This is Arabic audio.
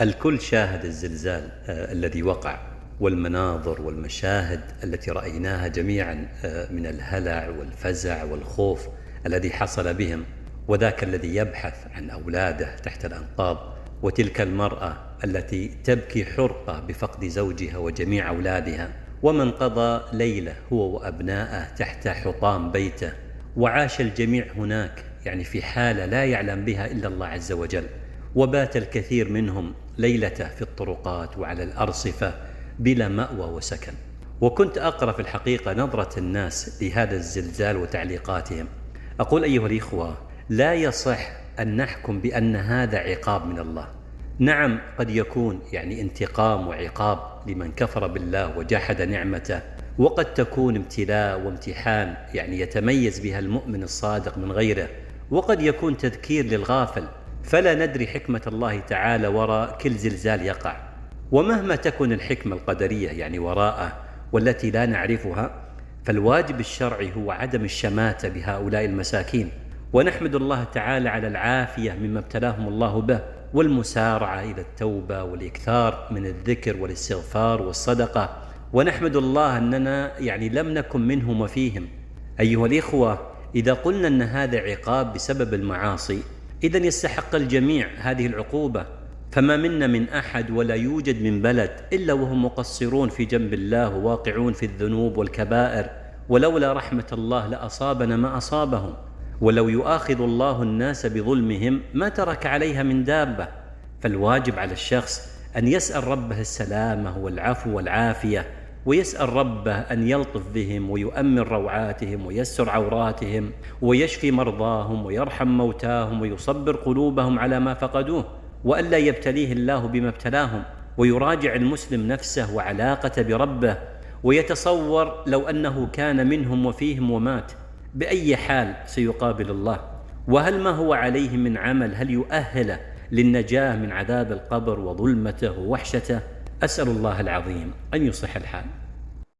الكل شاهد الزلزال الذي وقع، والمناظر والمشاهد التي رأيناها جميعا من الهلع والفزع والخوف الذي حصل بهم، وذاك الذي يبحث عن أولاده تحت الأنقاض، وتلك المرأة التي تبكي حرقة بفقد زوجها وجميع أولادها، ومن قضى ليلة هو وأبناءه تحت حطام بيته، وعاش الجميع هناك في حالة لا يعلم بها إلا الله عز وجل، وبات الكثير منهم ليلته في الطرقات وعلى الأرصفة بلا مأوى وسكن. وكنت أقرأ في الحقيقة نظرة الناس لهذا الزلزال وتعليقاتهم. أقول أيها الإخوة، لا يصح أن نحكم بأن هذا عقاب من الله. نعم، قد يكون انتقام وعقاب لمن كفر بالله وجحد نعمته، وقد تكون ابتلاء وامتحان يتميز بها المؤمن الصادق من غيره، وقد يكون تذكير للغافل، فلا ندري حكمة الله تعالى وراء كل زلزال يقع. ومهما تكن الحكمة القدرية وراءه والتي لا نعرفها، فالواجب الشرعي هو عدم الشماتة بهؤلاء المساكين، ونحمد الله تعالى على العافية مما ابتلاهم الله به، والمسارعة إلى التوبة والإكثار من الذكر والاستغفار والصدقة، ونحمد الله أننا لم نكن منهم وفيهم. أيها الإخوة، إذا قلنا أن هذا عقاب بسبب المعاصي، إذن يستحق الجميع هذه العقوبة، فما منا من أحد ولا يوجد من بلد إلا وهم مقصرون في جنب الله وواقعون في الذنوب والكبائر، ولولا رحمة الله لأصابنا ما أصابهم، ولو يؤاخذ الله الناس بظلمهم ما ترك عليها من دابة. فالواجب على الشخص أن يسأل ربه السلامة والعفو والعافية، ويسأل ربه أن يلطف بهم ويؤمن روعاتهم ويسر عوراتهم ويشفي مرضاهم ويرحم موتاهم ويصبر قلوبهم على ما فقدوه، وألا يبتليه الله بما ابتلاهم. ويراجع المسلم نفسه وعلاقته بربه، ويتصور لو أنه كان منهم وفيهم ومات بأي حال سيقابل الله، وهل ما هو عليه من عمل هل يؤهله للنجاة من عذاب القبر وظلمته ووحشته. أسأل الله العظيم أن يصلح الحال.